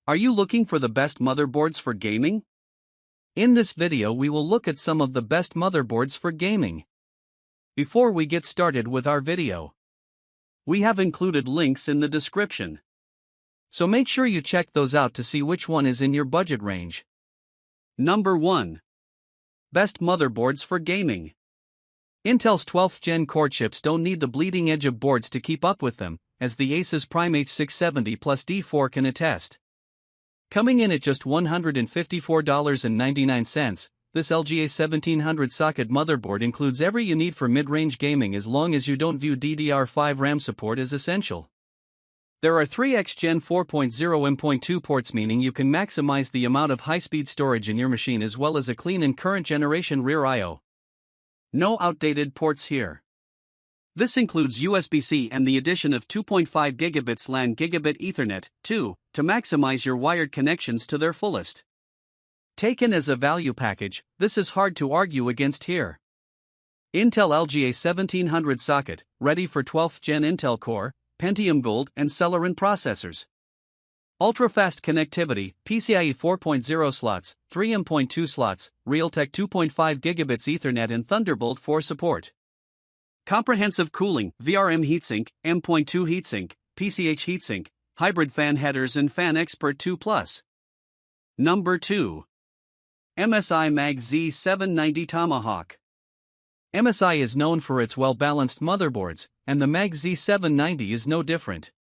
Are you looking for the best motherboards for gaming? In this video we will look at some of the best motherboards for gaming. Before we get started with our video, we have included links in the description. So make sure you check those out to see which one is in your budget range. Number 1. Best motherboards for gaming. Intel's 12th Gen core chips don't need the bleeding edge of boards to keep up with them, as the Asus Prime H670 Plus D4 can attest. Coming in at just $154.99, this LGA 1700 socket motherboard includes every you need for mid-range gaming as long as you don't view DDR5 RAM support as essential. There are 3x Gen 4.0 M.2 ports, meaning you can maximize the amount of high-speed storage in your machine as well as a clean and current generation rear I/O. No outdated ports here. This includes USB-C and the addition of 2.5 gigabits LAN Gigabit Ethernet, 2, to maximize your wired connections to their fullest. Taken as a value package, this is hard to argue against here. Intel LGA 1700 socket, ready for 12th Gen Intel Core, Pentium Gold and Celeron processors. Ultra-fast connectivity, PCIe 4.0 slots, 3 M.2 slots, Realtek 2.5 gigabits Ethernet and Thunderbolt 4 support. Comprehensive cooling, VRM heatsink, M.2 heatsink, PCH heatsink, hybrid fan headers and Fan Expert 2 Plus. Number 2. MSI MAG Z790 Tomahawk. MSI is known for its well-balanced motherboards, and the MAG Z790 is no different.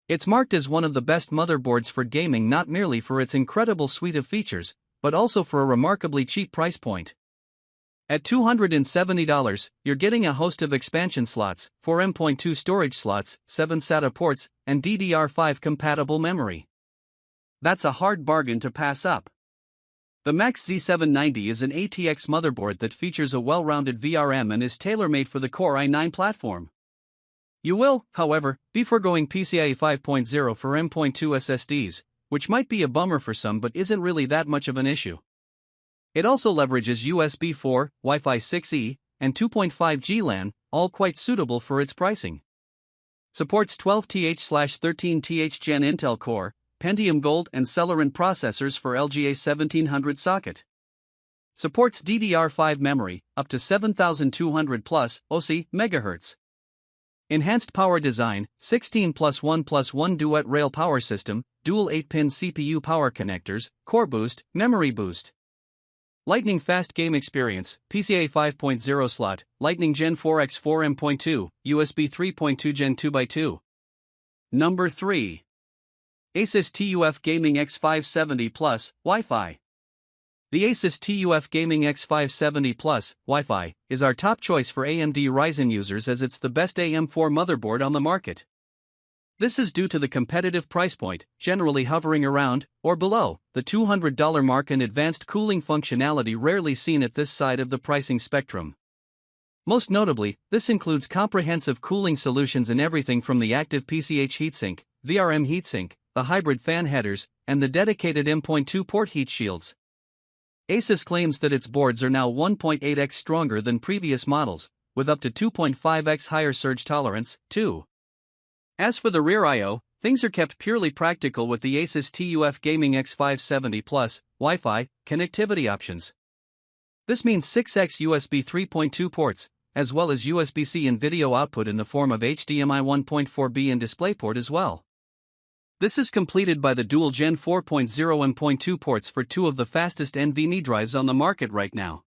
It's marked as one of the best motherboards for gaming not merely for its incredible suite of features, but also for a remarkably cheap price point. At $270, you're getting a host of expansion slots, 4 M.2 storage slots, 7 SATA ports, and DDR5 compatible memory. That's a hard bargain to pass up. The MAG Z790 is an ATX motherboard that features a well-rounded VRM and is tailor-made for the Core i9 platform. You will, however, be foregoing PCIe 5.0 for M.2 SSDs, which might be a bummer for some but isn't really that much of an issue. It also leverages USB 4, Wi-Fi 6E, and 2.5G LAN, all quite suitable for its pricing. Supports 12th/13th Gen Intel Core, Pentium Gold and Celeron processors for LGA 1700 socket. Supports DDR5 memory, up to 7200 plus OC MHz. Enhanced power design, 16+1+1 duet rail power system, dual 8-pin CPU power connectors, core boost, memory boost. Lightning fast game experience, PCIe 5.0 slot, Lightning Gen 4x4 M.2, USB 3.2 Gen 2x2. Number 3. Asus TUF Gaming X570 Plus, Wi-Fi. The Asus TUF Gaming X570 Plus, Wi-Fi, is our top choice for AMD Ryzen users as it's the best AM4 motherboard on the market. This is due to the competitive price point, generally hovering around, or below, the $200 mark and advanced cooling functionality rarely seen at this side of the pricing spectrum. Most notably, this includes comprehensive cooling solutions in everything from the active PCH heatsink, VRM heatsink, the hybrid fan headers, and the dedicated M.2 port heat shields. Asus claims that its boards are now 1.8x stronger than previous models, with up to 2.5x higher surge tolerance, too. As for the rear I/O, things are kept purely practical with the Asus TUF Gaming X570 Plus, Wi-Fi, connectivity options. This means 6x USB 3.2 ports, as well as USB-C and video output in the form of HDMI 1.4b and DisplayPort as well. This is completed by the dual Gen 4.0 M.2 ports for 2 of the fastest NVMe drives on the market right now.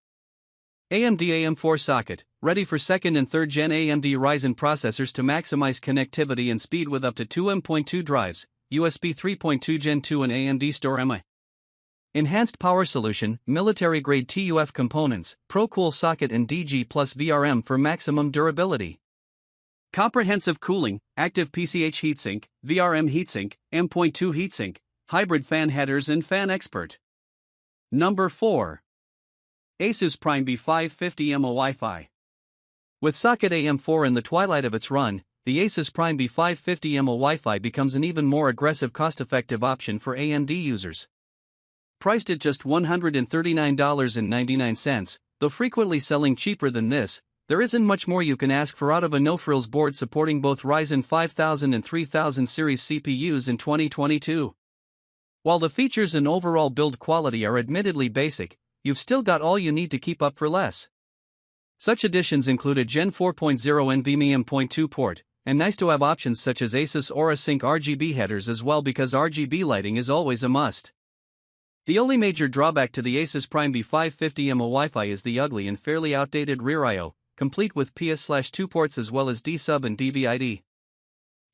AMD AM4 socket, ready for 2nd and 3rd Gen AMD Ryzen processors to maximize connectivity and speed with up to 2 M.2 drives, USB 3.2 Gen 2 and AMD Store MI. Enhanced power solution, military-grade TUF components, ProCool socket and DG plus VRM for maximum durability. Comprehensive cooling, active PCH heatsink, VRM heatsink, M.2 heatsink, hybrid fan headers and Fan Expert. Number 4. Asus Prime B550MO Wi-Fi. With socket AM4 in the twilight of its run, the Asus Prime B550MO Wi-Fi becomes an even more aggressive cost-effective option for AMD users. Priced at just $139.99, though frequently selling cheaper than this, there isn't much more you can ask for out of a no-frills board supporting both Ryzen 5000 and 3000 series CPUs in 2022. While the features and overall build quality are admittedly basic, you've still got all you need to keep up for less. Such additions include a Gen 4.0 NVMe M.2 port, and nice-to-have options such as Asus Aura Sync RGB headers as well, because RGB lighting is always a must. The only major drawback to the Asus Prime B550 MO Wi-Fi is the ugly and fairly outdated rear I/O, complete with PS/2 ports as well as D-Sub and DVI-D.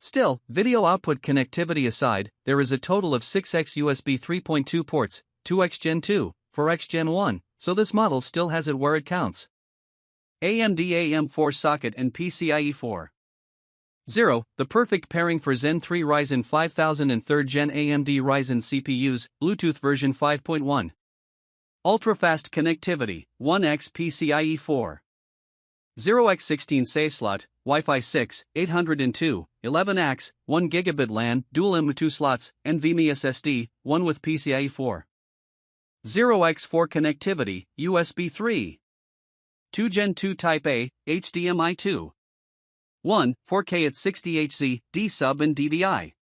Still, video output connectivity aside, there is a total of 6x USB 3.2 ports, 2x Gen 2, 4x Gen 1, so this model still has it where it counts. AMD AM4 socket and PCIe 4.0, the perfect pairing for Zen 3 Ryzen 5000 and 3rd Gen AMD Ryzen CPUs, Bluetooth version 5.1. Ultra-fast connectivity, 1x PCIe 4.0. 0x16 safe slot, Wi-Fi 6, 802, 11x, 1 gigabit LAN, dual M.2 slots, NVMe SSD, one with PCIe 4.0. 0x4 connectivity, USB 3. 2 Gen 2 Type A, HDMI 2. 1, 4K at 60Hz, D-Sub and DVI.